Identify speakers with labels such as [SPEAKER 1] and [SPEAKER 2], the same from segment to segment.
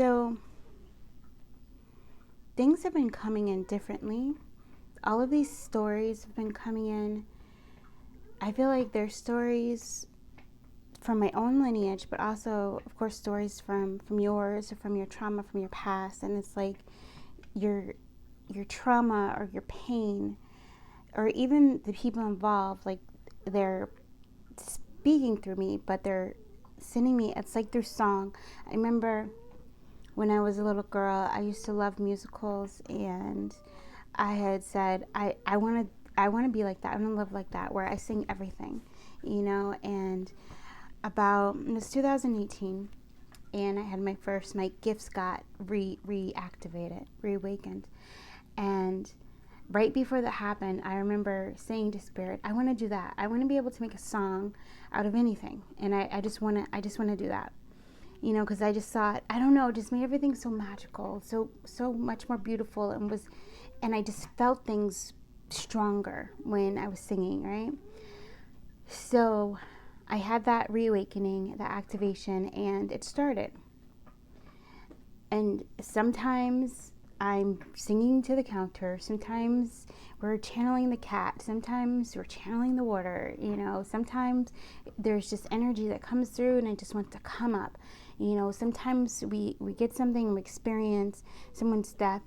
[SPEAKER 1] So things have been coming in differently. All of these stories have been coming in. I feel like they're stories from my own lineage, but also, of course, stories from yours, or from your trauma, from your past. And it's like your trauma or your pain, or even the people involved, like they're speaking through me, but they're sending me, it's like through song. I remember when I was a little girl, I used to love musicals, and I had said, I want to be like that. I want to live like that, where I sing everything, and it was 2018, and I had my gifts got reactivated, reawakened. And right before that happened, I remember saying to Spirit, I want to do that. I want to be able to make a song out of anything. And I just want to do that. Because I just thought, I don't know, just made everything so magical, so much more beautiful, and I just felt things stronger when I was singing, right? So I had that reawakening, that activation, and it started. And sometimes I'm singing to the counter. Sometimes we're channeling the cat. Sometimes we're channeling the water. Sometimes there's just energy that comes through, and I just want to come up. Sometimes we get something, we experience someone's death,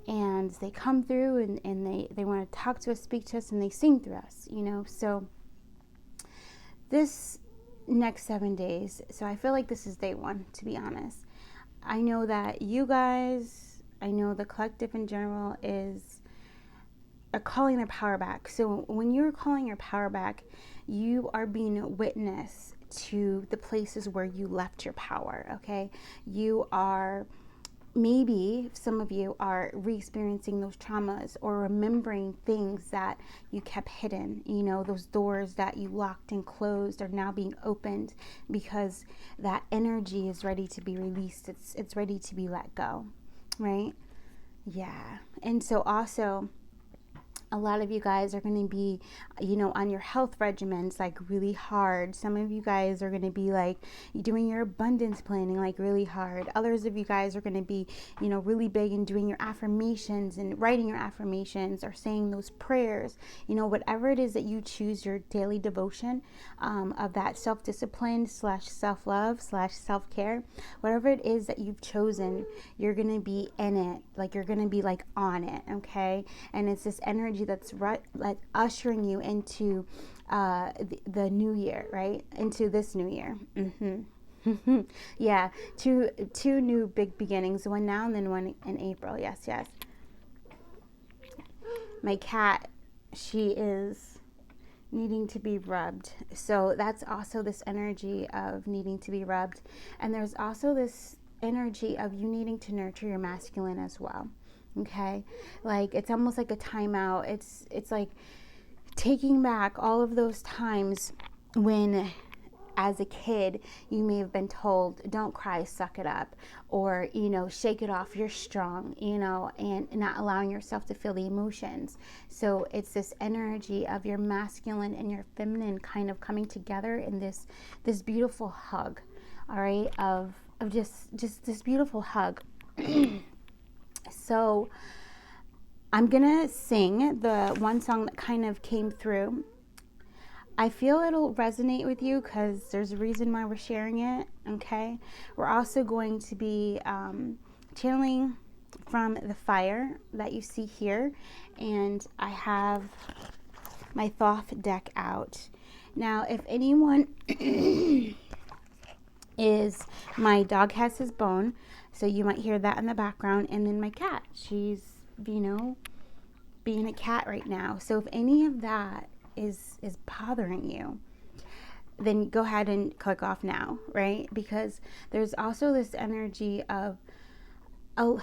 [SPEAKER 1] and they come through, and they want to talk to us, speak to us, and they sing through us. So this next 7 days, so I feel like this is day one, to be honest. I know that you guys, I know the collective in general are calling their power back. So when you're calling your power back, you are being witness to the places where you left your power, okay? You are, maybe some of you are re-experiencing those traumas, or remembering things that you kept hidden. Those doors that you locked and closed are now being opened, because that energy is ready to be released. It's ready to be let go, right? Yeah. And so also, a lot of you guys are going to be, on your health regimens, like really hard. Some of you guys are going to be like doing your abundance planning, like really hard. Others of you guys are going to be, really big in doing your affirmations and writing your affirmations, or saying those prayers, whatever it is that you choose, your daily devotion of that self-discipline / self-love / self-care, whatever it is that you've chosen, you're going to be in it. Like you're going to be like on it. Okay. And it's this energy that's like ushering you into the new year, right? Into this new year. Yeah, two new big beginnings, one now and then one in April. Yes. My cat, she is needing to be rubbed. So that's also this energy of needing to be rubbed. And there's also this energy of you needing to nurture your masculine as well. Okay, like it's almost like a timeout. It's like taking back all of those times when, as a kid, you may have been told, don't cry, suck it up, or shake it off, you're strong, and not allowing yourself to feel the emotions. So it's this energy of your masculine and your feminine kind of coming together in this beautiful hug, all right, of just this beautiful hug. So I'm gonna sing the one song that kind of came through. I feel it'll resonate with you because there's a reason why we're sharing it, okay? We're also going to be channeling from the fire that you see here, and I have my Thoth deck out. Now, if anyone my dog has his bone, so you might hear that in the background, and then my cat, she's, being a cat right now. So if any of that is bothering you, then go ahead and click off now, right? Because there's also this energy of,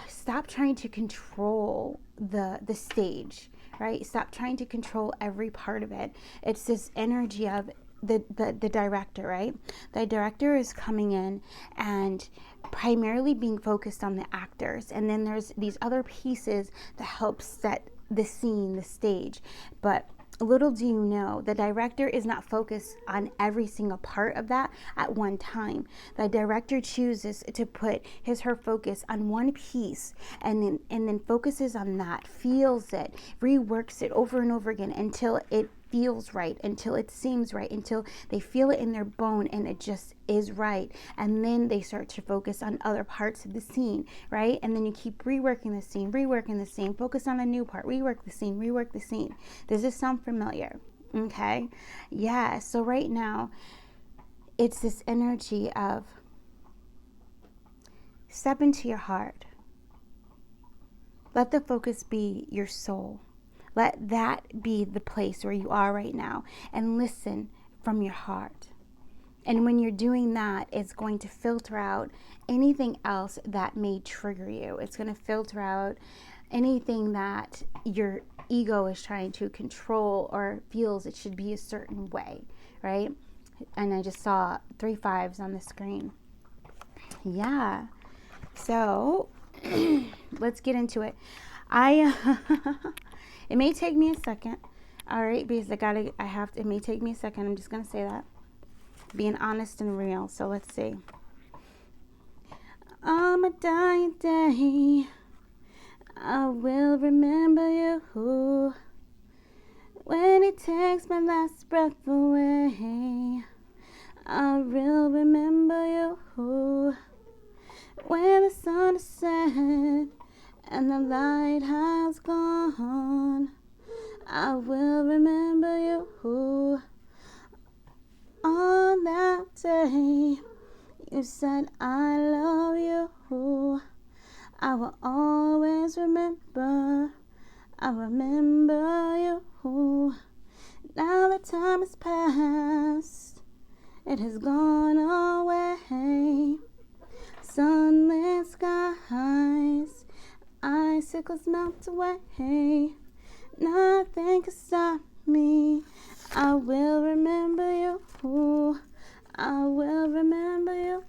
[SPEAKER 1] stop trying to control the stage, right? Stop trying to control every part of it. It's this energy of the director, right? The director is coming in and primarily being focused on the actors, and then there's these other pieces that help set the scene, the stage. But little do you know, the director is not focused on every single part of that at one time. The director chooses to put her focus on one piece, and then focuses on that, feels it, reworks it over and over again until it feels right, until it seems right, until they feel it in their bone and it just is right. And then they start to focus on other parts of the scene, right? And then you keep reworking the scene, focus on a new part, rework the scene. Does this sound familiar? Okay. Yeah. So right now, it's this energy of step into your heart. Let the focus be your soul. Let that be the place where you are right now, and listen from your heart. And when you're doing that, it's going to filter out anything else that may trigger you. It's going to filter out anything that your ego is trying to control or feels it should be a certain way, right? And I just saw 3 5s on the screen. Yeah. So let's get into it. It may take me a second, all right, because it may take me a second. I'm just going to say that. Being honest and real. So let's see. On my dying day, I will remember you. When it takes my last breath away, I will remember you. When the sun is set and the light has gone, I will remember you. On that day, you said I love you. I will always remember. I remember you. Now the time has passed, it has gone away. Sunlit skies, icicles melt away. Nothing can stop me. I will remember you. I will remember you.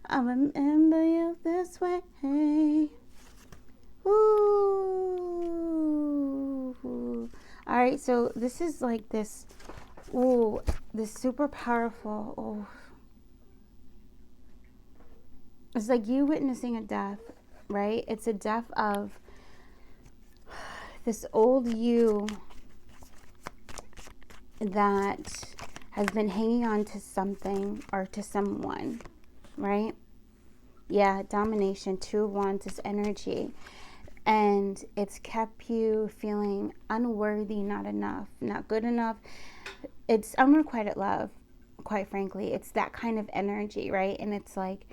[SPEAKER 1] I remember you this way. Ooh. All right, so this is like this. This super powerful. It's like you witnessing a death, right? It's a death of this old you that has been hanging on to something or to someone, right? Yeah, domination, 2 of Wands, this energy. And it's kept you feeling unworthy, not enough, not good enough. It's unrequited love, quite frankly. It's that kind of energy, right? And it's like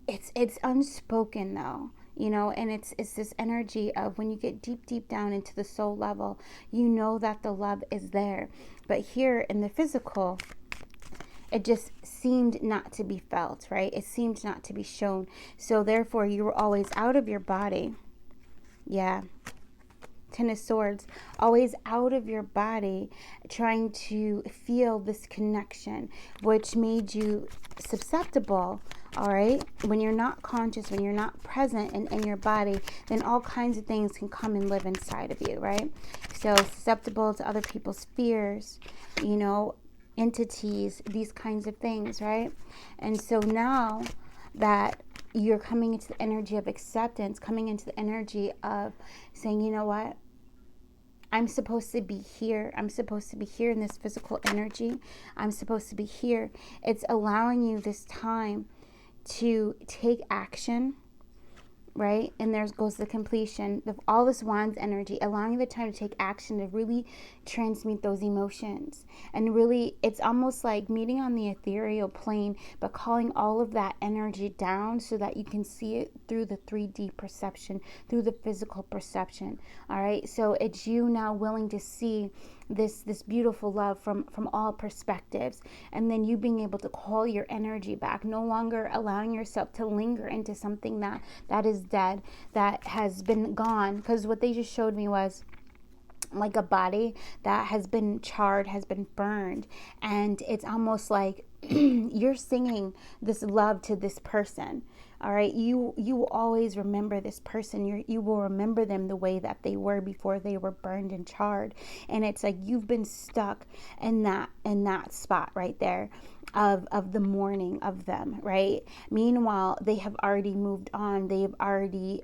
[SPEAKER 1] it's unspoken though, you know, and it's this energy of when you get deep down into the soul level, you know that the love is there. But here in the physical, it just seemed not to be felt, right? It seemed not to be shown. So therefore, you were always out of your body. Yeah. 10 of Swords, always out of your body, trying to feel this connection, which made you susceptible, all right? When you're not conscious, when you're not present in your body, then all kinds of things can come and live inside of you, right? So susceptible to other people's fears, you know, entities, these kinds of things, right? And so now that you're coming into the energy of acceptance, coming into the energy of saying, you know what? I'm supposed to be here. I'm supposed to be here in this physical energy. I'm supposed to be here. It's allowing you this time to take action, right? And there goes the completion of all this Wands energy, allowing you the time to take action to really transmute those emotions. And really, it's almost like meeting on the ethereal plane, but calling all of that energy down so that you can see it through the 3D perception, through the physical perception. All right, so it's you now willing to see this beautiful love from all perspectives, and then you being able to call your energy back, no longer allowing yourself to linger into something that is dead, that has been gone. Because what they just showed me was like a body that has been charred, has been burned, and it's almost like you're singing this love to this person. All right, you will always remember this person. You will remember them the way that they were before they were burned and charred. And it's like you've been stuck in that spot right there of the mourning of them, right? Meanwhile, they have already moved on. They have already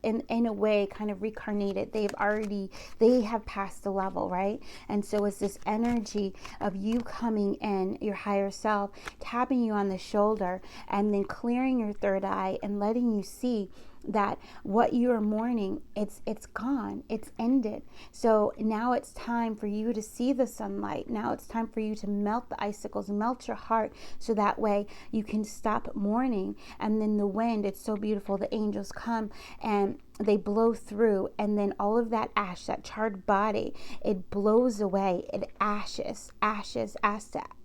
[SPEAKER 1] in a way kind of reincarnated. They have passed the level, right? And so it's this energy of you coming in, your higher self, tapping you on the shoulder, and then clearing your third eye and letting you see that what you are mourning, it's gone, it's ended. So now it's time for you to see the sunlight. Now it's time for you to melt the icicles, melt your heart, so that way you can stop mourning. And then the wind, it's so beautiful, the angels come and they blow through, and then all of that ash, that charred body, it blows away. It ashes, ash to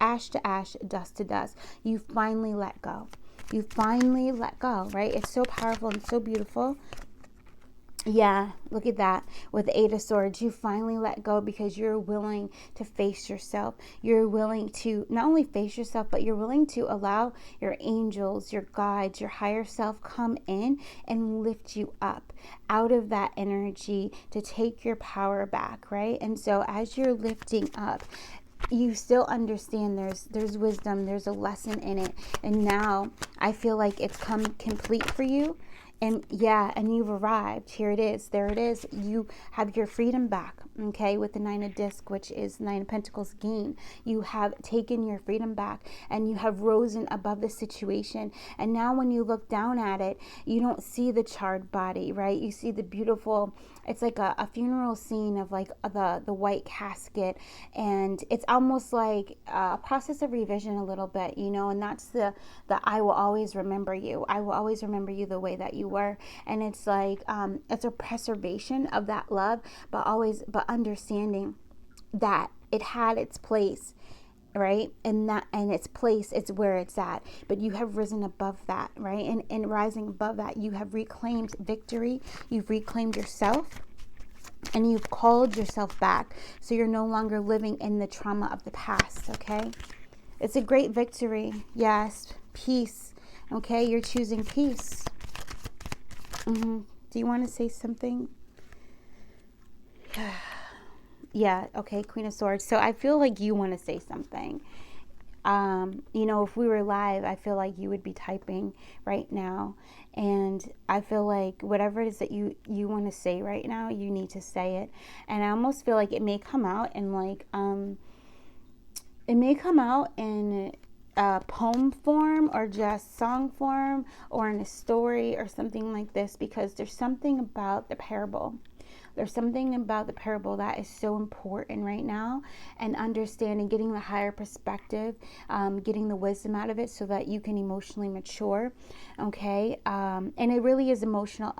[SPEAKER 1] ash, dust to dust. You finally let go. You finally let go, right? It's so powerful and so beautiful. Yeah, look at that. With the Eight of Swords, you finally let go because you're willing to face yourself. You're willing to not only face yourself, but you're willing to allow your angels, your guides, your higher self come in and lift you up out of that energy to take your power back, right? And so as you're lifting up, you still understand there's wisdom, there's a lesson in it. And now I feel like it's come complete for you. And yeah, and you've arrived. Here it is. There it is. You have your freedom back, okay, with the Nine of Discs, which is Nine of Pentacles gain. You have taken your freedom back, and you have risen above the situation. And now when you look down at it, you don't see the charred body, right? You see the beautiful, it's like a funeral scene of like the white casket. And it's almost like a process of revision a little bit, you know, and that's the I will always remember you. I will always remember you the way that you were. And it's like it's a preservation of that love, but understanding that it had its place, right? And its place, it's where it's at. But you have risen above that, right? And rising above that, you have reclaimed victory. You've reclaimed yourself, and you've called yourself back. So you're no longer living in the trauma of the past, okay? It's a great victory. Yes, peace. Okay, you're choosing peace. Do you want to say something? Yeah, okay, Queen of Swords. So I feel like you want to say something. You know, if we were live, I feel like you would be typing right now. And I feel like whatever it is that you want to say right now, you need to say it. And I almost feel like it may come out in like, it may come out in poem form or just song form or in a story or something like this, because there's something about the parable. There's something about the parable that is so important right now, and understanding, getting the higher perspective, getting the wisdom out of it so that you can emotionally mature, okay? And it really is emotional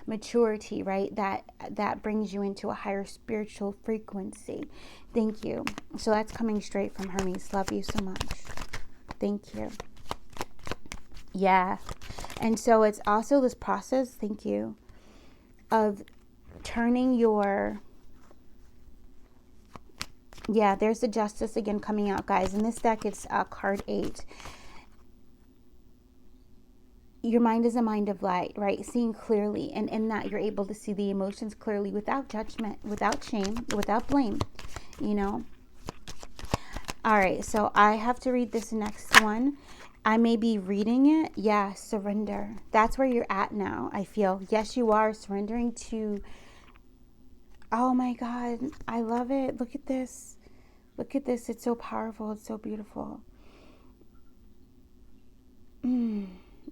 [SPEAKER 1] maturity, right? That brings you into a higher spiritual frequency. Thank you. So that's coming straight from Hermes. Love you so much. Thank you. Yeah. And so it's also this process, thank you, of turning your, yeah, there's the Justice again coming out, guys. In this deck, it's card 8. Your mind is a mind of light, right? Seeing clearly, and in that you're able to see the emotions clearly without judgment, without shame, without blame, you know? All right, so I have to read this next one. I may be reading it. Yeah, surrender. That's where you're at now, I feel. Yes, you are surrendering to... Oh my God, I love it. Look at this. Look at this. It's so powerful. It's so beautiful.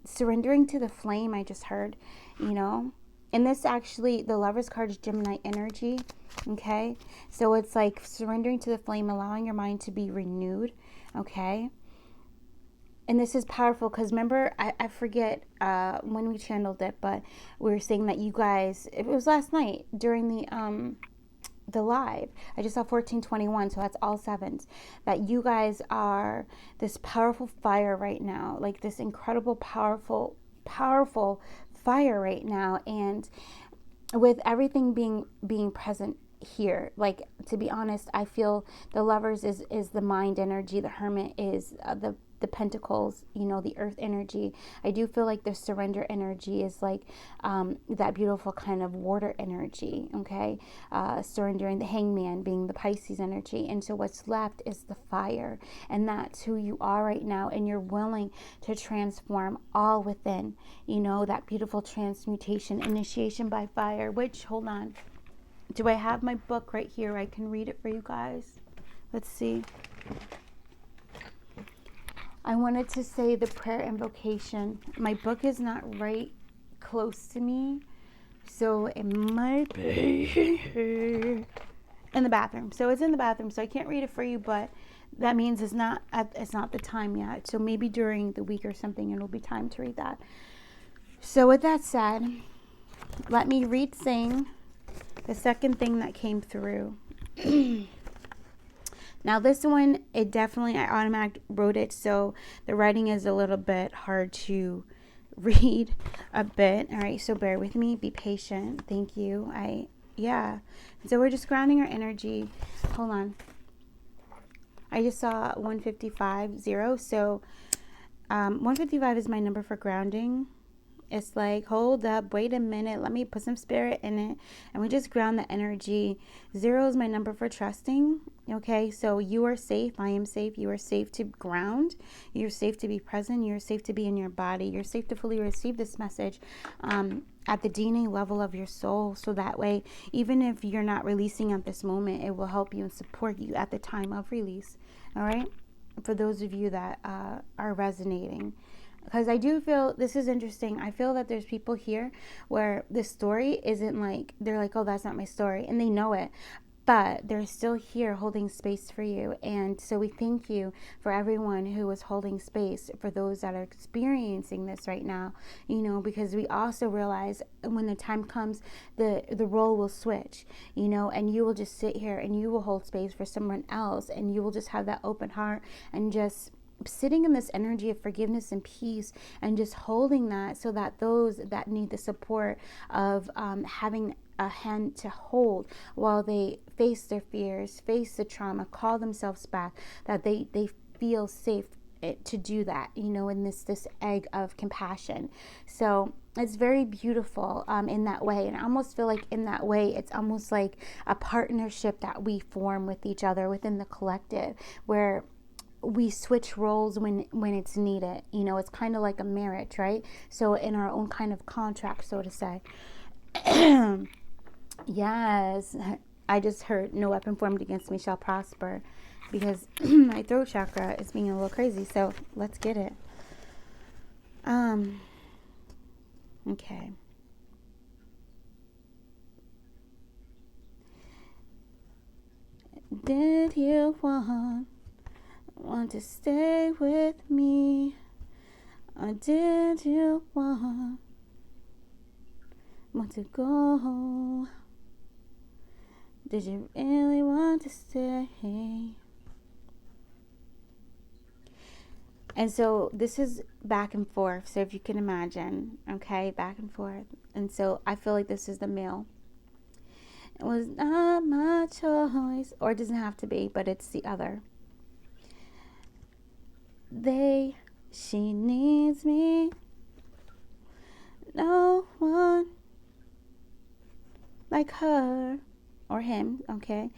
[SPEAKER 1] Surrendering to the flame, I just heard, you know. And this actually, the Lover's card is Gemini energy, okay? So it's like surrendering to the flame, allowing your mind to be renewed, okay? And this is powerful because remember, I forget when we channeled it, but we were saying that you guys, it was last night during the live, I just saw 1421, so that's all sevens, that you guys are this powerful fire right now, like this incredible, powerful fire right now. And with everything being present here. Like, to be honest, I feel the Lovers is the mind energy. The Hermit is the Pentacles, you know, the earth energy. I do feel like the surrender energy is like that beautiful kind of water energy, okay? Surrendering, the Hangman being the Pisces energy. And so what's left is the fire. And that's who you are right now. And you're willing to transform all within, you know, that beautiful transmutation, initiation by fire, which, hold on. Do I have my book right here? I can read it for you guys. Let's see. I wanted to say the prayer invocation. My book is not right close to me, so it might be in the bathroom. So it's in the bathroom, so I can't read it for you, but that means it's not the time yet. So maybe during the week or something, it'll be time to read that. So with that said, let me sing the second thing that came through. Now this one, I automatically wrote it, so the writing is a little bit hard to read a bit. All right, so bear with me, be patient. Thank you. So we're just grounding our energy. Hold on. I just saw 155.0, so 155 is my number for grounding. It's like, hold up, wait a minute, let me put some spirit in it, and we just ground the energy. 0 is my number for trusting. Okay, so you are safe, I am safe, you are safe to ground, you're safe to be present, you're safe to be in your body, you're safe to fully receive this message at the DNA level of your soul. So that way, even if you're not releasing at this moment, it will help you and support you at the time of release. All right, for those of you that are resonating. Because I do feel, this is interesting, I feel that there's people here where the story isn't like, they're like, oh, that's not my story, and they know it, but they're still here holding space for you. And so we thank you for everyone who is holding space for those that are experiencing this right now, you know, because we also realize when the time comes, the role will switch, you know, and you will just sit here and you will hold space for someone else, and you will just have that open heart and just sitting in this energy of forgiveness and peace, and just holding that, so that those that need the support of having a hand to hold while they face their fears, face the trauma, call themselves back, that they feel safe to do that, you know, in this egg of compassion. So it's very beautiful in that way. And I almost feel like in that way, it's almost like a partnership that we form with each other within the collective, where we switch roles when it's needed. You know, it's kind of like a marriage, right? So in our own kind of contract, so to say. Yes, I just heard no weapon formed against me shall prosper, because my throat chakra is being a little crazy. So let's get it. Okay. Did you want to stay with me, or did you want to go? Did you really want to stay? And so this is back and forth, so if you can imagine, okay, back and forth. And so I feel like this is the male. It was not my choice, or it doesn't have to be, but it's the other. She needs me, no one like her or him, okay?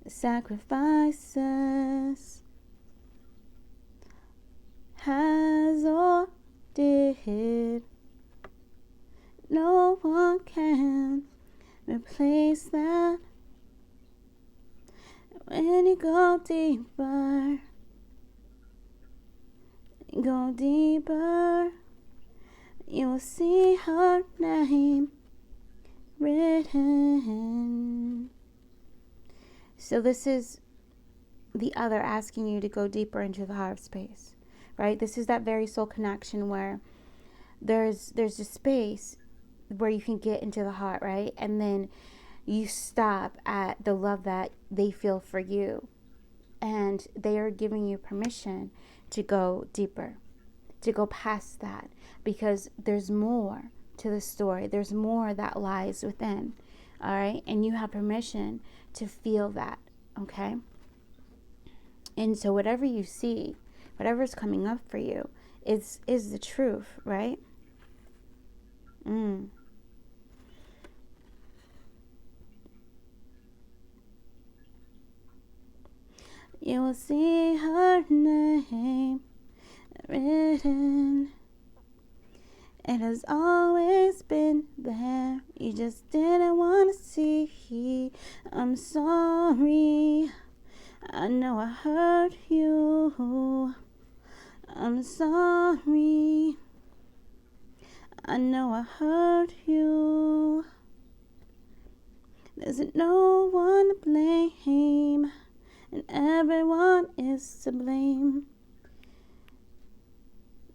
[SPEAKER 1] Sacrifices has or did, no one can replace that. When you go deeper, you will see her name written. So this is the other asking you to go deeper into the heart space, right? This is that very soul connection where there's a space where you can get into the heart, right? And then you stop at the love that they feel for you, and they are giving you permission to go deeper, to go past that, because there's more to the story. There's more that lies within. All right. And you have permission to feel that. Okay. And so whatever you see, whatever's coming up for you is the truth, right? You will see her name written. It has always been there. You just didn't want to see. I'm sorry. I know I hurt you. I'm sorry. I know I hurt you. There's no one to blame, and everyone is to blame.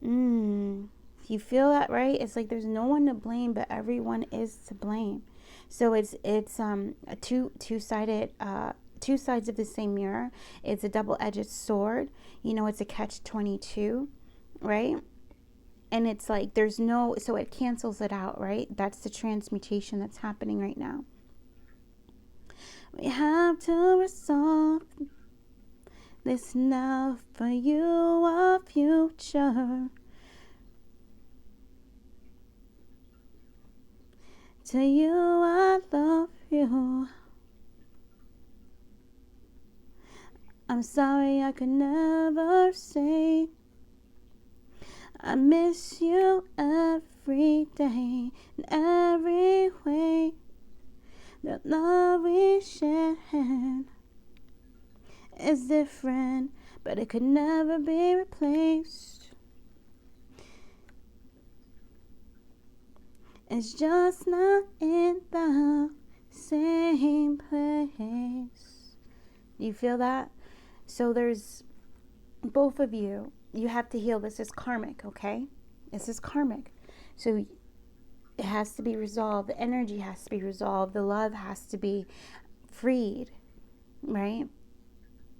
[SPEAKER 1] You feel that, right? It's like there's no one to blame, but everyone is to blame. So it's a two-sided two sides of the same mirror. It's a double-edged sword. It's a catch-22, right? And it's like there's no, so it cancels it out, right? That's the transmutation that's happening right now. We have to resolve this now for you, our future. To you, I love you. I'm sorry I could never say I miss you every day, in every way. The love we shared is different, but it could never be replaced. It's just not in the same place. You feel that? So there's both of you. You have to heal. This is karmic, okay? This is karmic. So it has to be resolved. The energy has to be resolved. The love has to be freed, right?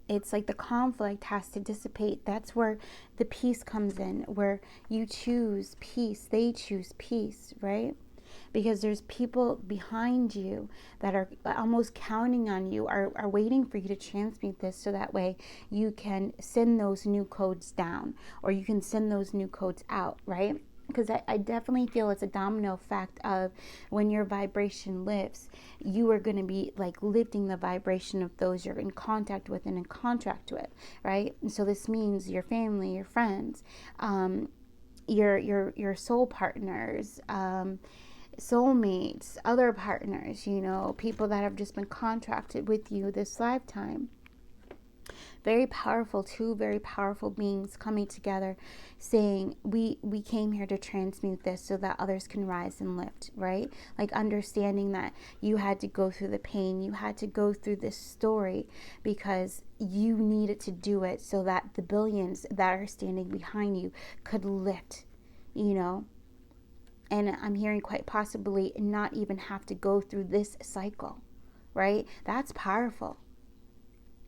[SPEAKER 1] It's like the conflict has to dissipate. That's where the peace comes in, where you choose peace, they choose peace, right? Because there's people behind you that are almost counting on you, are waiting for you to transmute this, so that way you can send those new codes down, or you can send those new codes out, right? Because I definitely feel it's a domino effect of when your vibration lifts, you are going to be like lifting the vibration of those you're in contact with and in contract with, right? And so this means your family, your friends, your soul partners, soulmates, other partners, people that have just been contracted with you this lifetime. Very powerful, two very powerful beings coming together, saying we came here to transmute this so that others can rise and lift, right? Like understanding that you had to go through the pain, you had to go through this story because you needed to do it so that the billions that are standing behind you could lift, and I'm hearing quite possibly not even have to go through this cycle, right? That's powerful.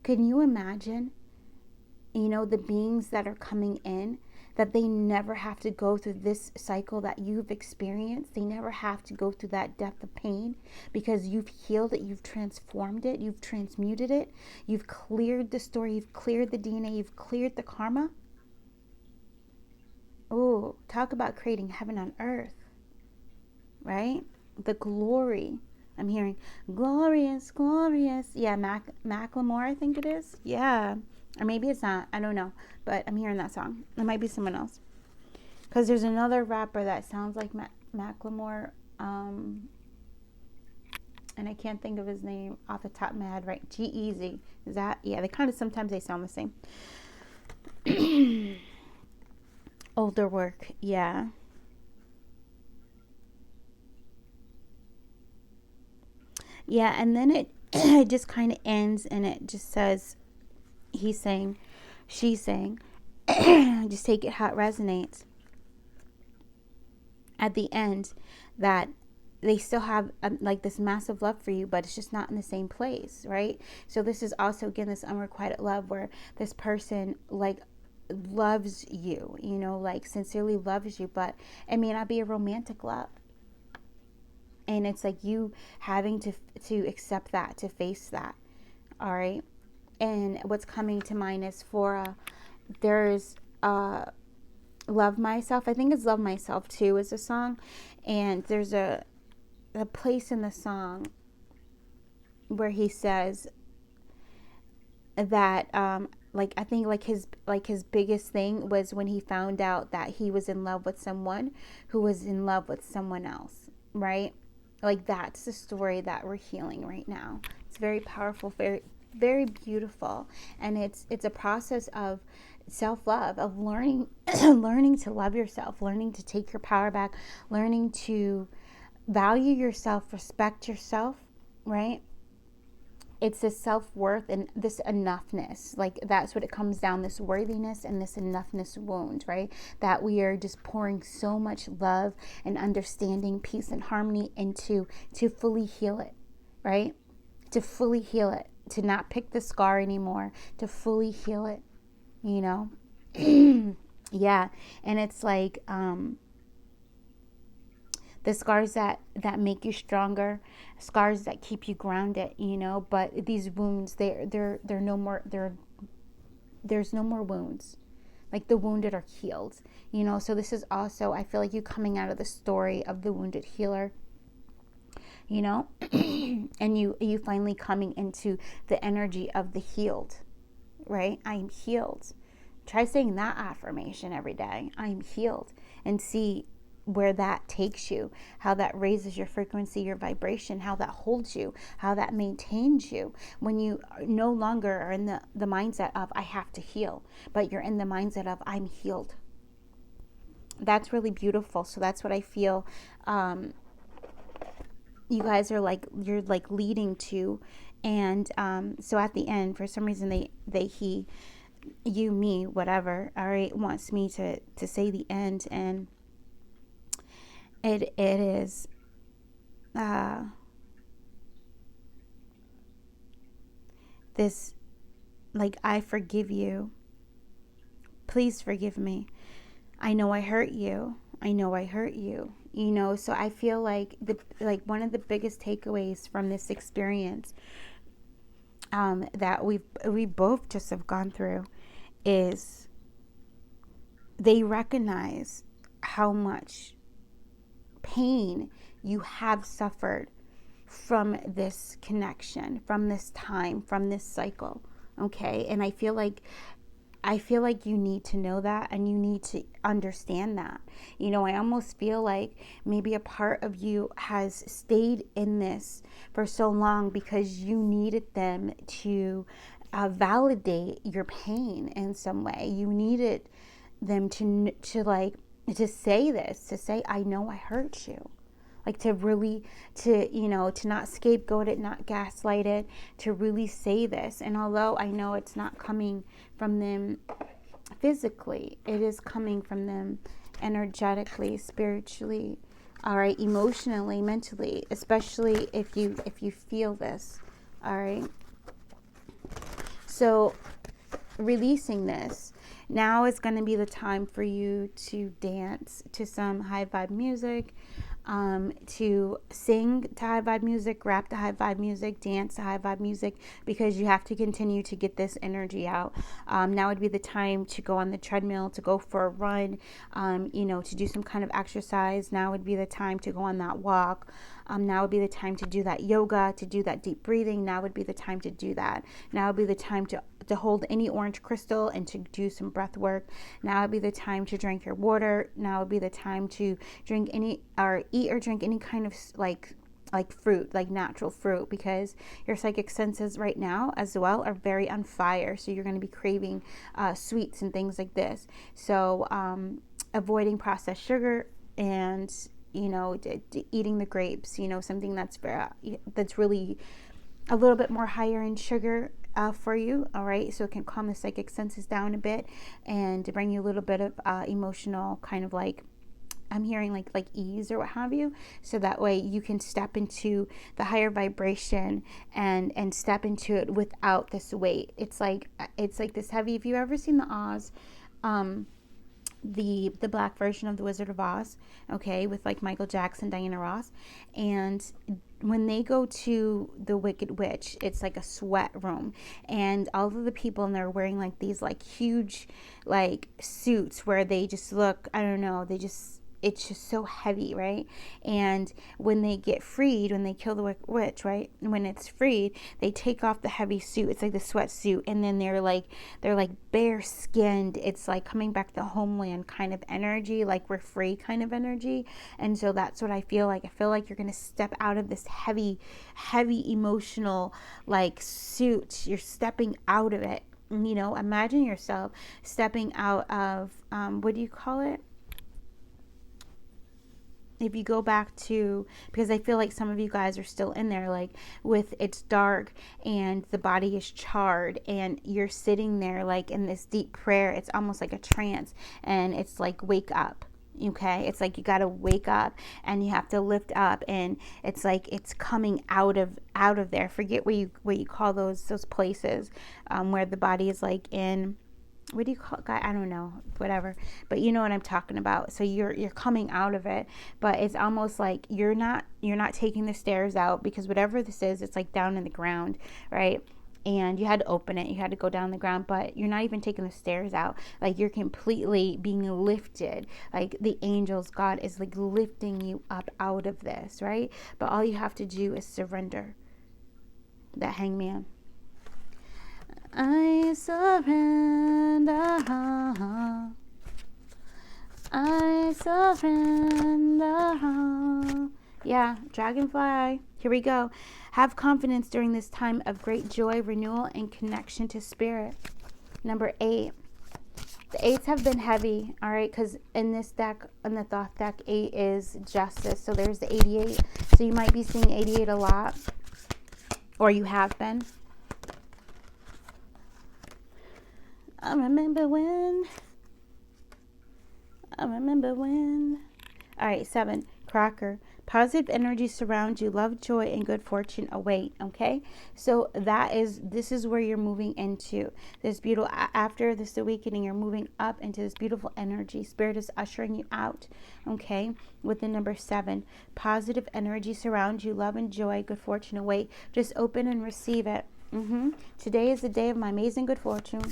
[SPEAKER 1] Can you imagine, the beings that are coming in, that they never have to go through this cycle that you've experienced? They never have to go through that depth of pain because you've healed it, you've transformed it, you've transmuted it, you've cleared the story, you've cleared the DNA, you've cleared the karma. Oh, talk about creating heaven on earth, right? The glory. I'm hearing glorious, glorious. Yeah, Macklemore, I think it is. Yeah. Or maybe it's not. I don't know. But I'm hearing that song. It might be someone else. Because there's another rapper that sounds like Macklemore. And I can't think of his name off the top of my head, right? G-Eazy. Is that? Yeah, sometimes they sound the same. Older work. Yeah. Yeah, and then it just kind of ends and it just says, he's saying, she's saying, just take it how it resonates. At the end, that they still have like this massive love for you, but it's just not in the same place, right? So this is also, again, this unrequited love where this person like loves you, like sincerely loves you, but it may not be a romantic love. And it's like you having to accept that, to face that. All right. And what's coming to mind is for there's Love Myself. I think it's Love Myself Too is a song. And there's a place in the song where he says that like I think like his biggest thing was when he found out that he was in love with someone who was in love with someone else, right? Like that's the story that we're healing right now. It's very powerful, very very beautiful, and it's a process of self-love, of learning learning to love yourself, learning to take your power back, learning to value yourself, respect yourself, right? It's this self-worth and this enoughness. Like that's what it comes down, this worthiness and this enoughness wound, right? That we are just pouring so much love and understanding, peace and harmony into to fully heal it, right? To fully heal it, to not pick the scar anymore, to fully heal it, you know? Yeah. And it's like the scars that make you stronger, scars that keep you grounded, you know. But these wounds, they're no more. There's no more wounds. Like the wounded are healed, you know. So this is also, I feel like you coming out of the story of the wounded healer, you know, and you finally coming into the energy of the healed, right? I am healed. Try saying that affirmation every day. I am healed, and see where that takes you, how that raises your frequency, your vibration, how that holds you, how that maintains you when you no longer are in the mindset of I have to heal, but you're in the mindset of I'm healed. That's really beautiful. So that's what I feel you guys are like, you're like leading to. And so at the end, for some reason he, you, me, whatever, all right, wants me to say the end. And it is this, like, I forgive you. Please forgive me. I know I hurt you. I know I hurt you. You know, so I feel like one of the biggest takeaways from this experience that we both just have gone through is they recognize how much pain you have suffered from this connection, from this time, from this cycle. Okay. And I feel like you need to know that, and you need to understand that. You know, I almost feel like maybe a part of you has stayed in this for so long because you needed them to validate your pain in some way. You needed them to say this, to say, I know I hurt you. Like to really, to not scapegoat it, not gaslight it, to really say this. And although I know it's not coming from them physically, it is coming from them energetically, spiritually, all right, emotionally, mentally, especially if you feel this, all right. So releasing this, now is going to be the time for you to dance to some high vibe music, to sing to high vibe music, rap to high vibe music, dance to high vibe music, because you have to continue to get this energy out. Now would be the time to go on the treadmill, to go for a run, to do some kind of exercise. Now would be the time to go on that walk. Now would be the time to do that yoga, to do that deep breathing. Now would be the time to do that. Now would be the time to hold any orange crystal and to do some breath work. Now would be the time to drink your water. Now would be the time to drink any or eat or drink any kind of like fruit, like natural fruit, because your psychic senses right now as well are very on fire. So you're going to be craving sweets and things like this. So avoiding processed sugar and eating the grapes, something that's really a little bit more higher in sugar for you, all right? So it can calm the psychic senses down a bit and to bring you a little bit of emotional kind of like, I'm hearing like ease or what have you. So that way you can step into the higher vibration and step into it without this weight. It's like this heavy. If you ever seen the Oz, the black version of the Wizard of Oz, okay, with like Michael Jackson, Diana Ross. And when they go to the Wicked Witch, it's like a sweat room, and all of the people in there are wearing like these like huge like suits where they just look, I don't know, it's just so heavy, right? And when they get freed, when they kill the witch, right? When it's freed, they take off the heavy suit. It's like the sweatsuit, and then they're like bare skinned. It's like coming back to the homeland kind of energy, like we're free kind of energy. And so that's what I feel like. I feel like you're gonna step out of this heavy emotional like suit. You're stepping out of it. You know, imagine yourself stepping out of what do you call it? If you go back to, because I feel like some of you guys are still in there, like with it's dark and the body is charred and you're sitting there like in this deep prayer. It's almost like a trance, and it's like wake up. Okay, it's like you got to wake up and you have to lift up, and it's like it's coming out of there. Forget what you call those places where the body is like in, what do you call it? I don't know, whatever, but you know what I'm talking about. So you're coming out of it, but it's almost like you're not taking the stairs out, because whatever this is, it's like down in the ground, right? And you had to open it, you had to go down the ground, but you're not even taking the stairs out. Like you're completely being lifted, like the angels, God is like lifting you up out of this, right? But all you have to do is surrender. That hangman. I surrender. I surrender. Yeah, dragonfly. Here we go. Have confidence during this time of great joy, renewal, and connection to spirit. Number 8. The 8s have been heavy, all right, because in this deck, in the Thoth deck, 8 is justice. So there's the 88. So you might be seeing 88 a lot, or you have been. I remember when. All right, 7. Cracker. Positive energy surrounds you. Love, joy, and good fortune await. Okay, so this is where you're moving into this beautiful. After this awakening, you're moving up into this beautiful energy. Spirit is ushering you out. Okay, with the number 7. Positive energy surrounds you. Love and joy, good fortune await. Just open and receive it. Today is the day of my amazing good fortune.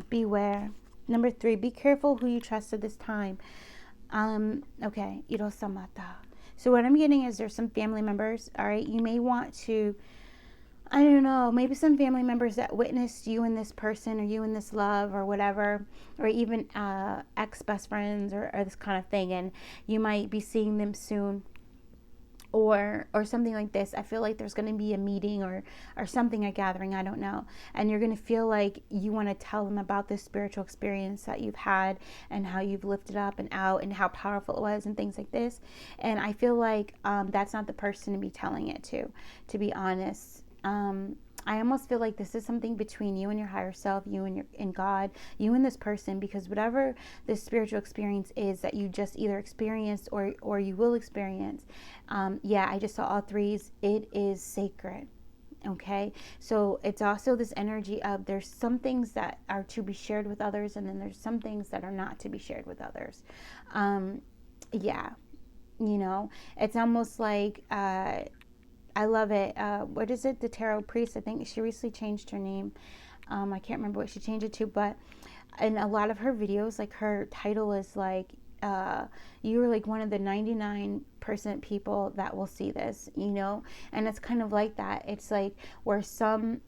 [SPEAKER 1] Beware. Number 3, be careful who you trust at this time. Okay, Irosamata. So what I'm getting is there's some family members, all right? You may want to, I don't know, maybe some family members that witnessed you and this person, or you and this love, or whatever, or even ex-best friends, or this kind of thing, and you might be seeing them soon. Or something like this. I feel like there's going to be a meeting or something, a gathering, I don't know. And you're going to feel like you want to tell them about this spiritual experience that you've had, and how you've lifted up and out, and how powerful it was, and things like this. And I feel like that's not the person to be telling it to be honest. I almost feel like this is something between you and your higher self, you and God, you and this person, because whatever this spiritual experience is that you just either experienced or you will experience, I just saw all 3s. It is sacred. Okay, so it's also this energy of there's some things that are to be shared with others, and then there's some things that are not to be shared with others. It's almost like I love it. What is it? The Tarot Priest. I think she recently changed her name. I can't remember what she changed it to, but in a lot of her videos, like her title is like, you're like one of the 99% people that will see this, and it's kind of like that. It's like where some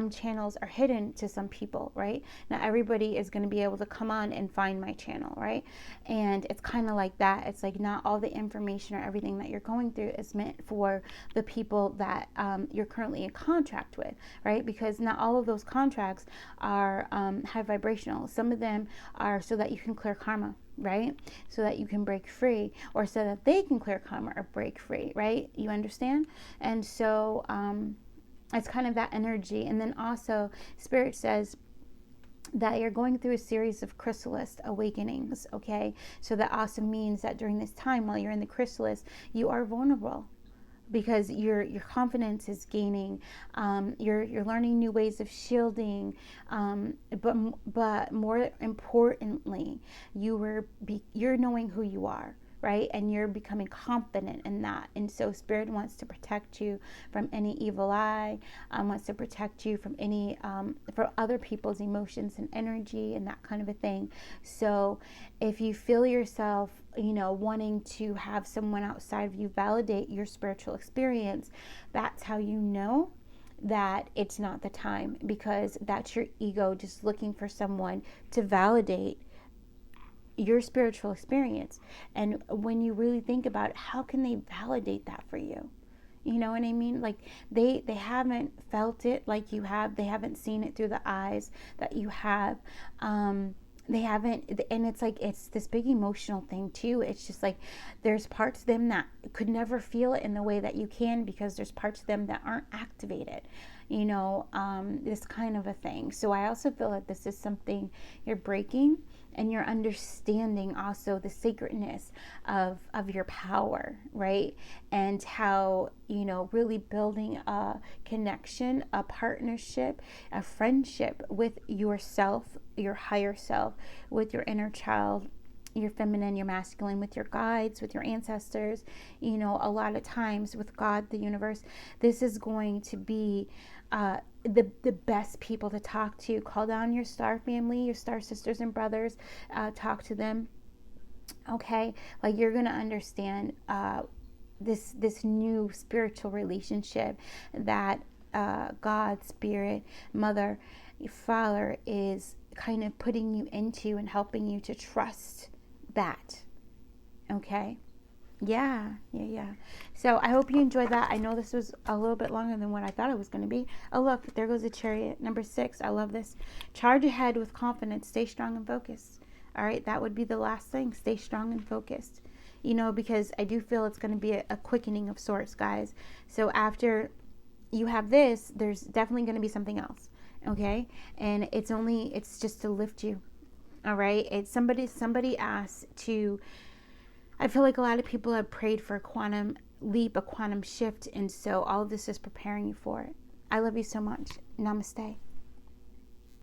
[SPEAKER 1] channels are hidden to some people, right? Not everybody is going to be able to come on and find my channel, right? And it's kind of like that. It's like not all the information or everything that you're going through is meant for the people that you're currently in contract with, right? Because not all of those contracts are high vibrational. Some of them are so that you can clear karma, right? So that you can break free, or so that they can clear karma or break free, right? You understand? And so it's kind of that energy. And then also Spirit says that you're going through a series of chrysalis awakenings, okay? So that also means that during this time, while you're in the chrysalis, you are vulnerable, because your confidence is gaining. You're learning new ways of shielding, but more importantly, you're knowing who you are, right? And you're becoming confident in that. And so Spirit wants to protect you from any evil eye, wants to protect you from any from other people's emotions and energy and that kind of a thing. So if you feel yourself, wanting to have someone outside of you validate your spiritual experience, that's how you know that it's not the time, because that's your ego just looking for someone to validate your spiritual experience. And when you really think about it, how can they validate that for you? You know what I mean? Like they haven't felt it like you have. They haven't seen it through the eyes that you have. They haven't, and it's like, it's this big emotional thing too. It's just like there's parts of them that could never feel it in the way that you can, because there's parts of them that aren't activated, this kind of a thing. So I also feel that this is something you're breaking, and you're understanding also the sacredness of your power, right? And how, really building a connection, a partnership, a friendship with yourself, your higher self, with your inner child, your feminine, your masculine, with your guides, with your ancestors. A lot of times with God, the universe, this is going to be the best people to talk to. Call down your star family, your star sisters and brothers, talk to them. Okay, like you're gonna understand this new spiritual relationship that God, Spirit, Mother, Father is kind of putting you into and helping you to trust that. Okay. Yeah. So I hope you enjoyed that. I know this was a little bit longer than what I thought it was going to be. Oh, look, there goes a chariot. Number 6. I love this. Charge ahead with confidence. Stay strong and focused. All right. That would be the last thing. Stay strong and focused. Because I do feel it's going to be a quickening of sorts, guys. So after you have this, there's definitely going to be something else. Okay. And it's just to lift you. All right. It's somebody asked to, I feel like a lot of people have prayed for a quantum leap, a quantum shift, and so all of this is preparing you for it. I love you so much. Namaste.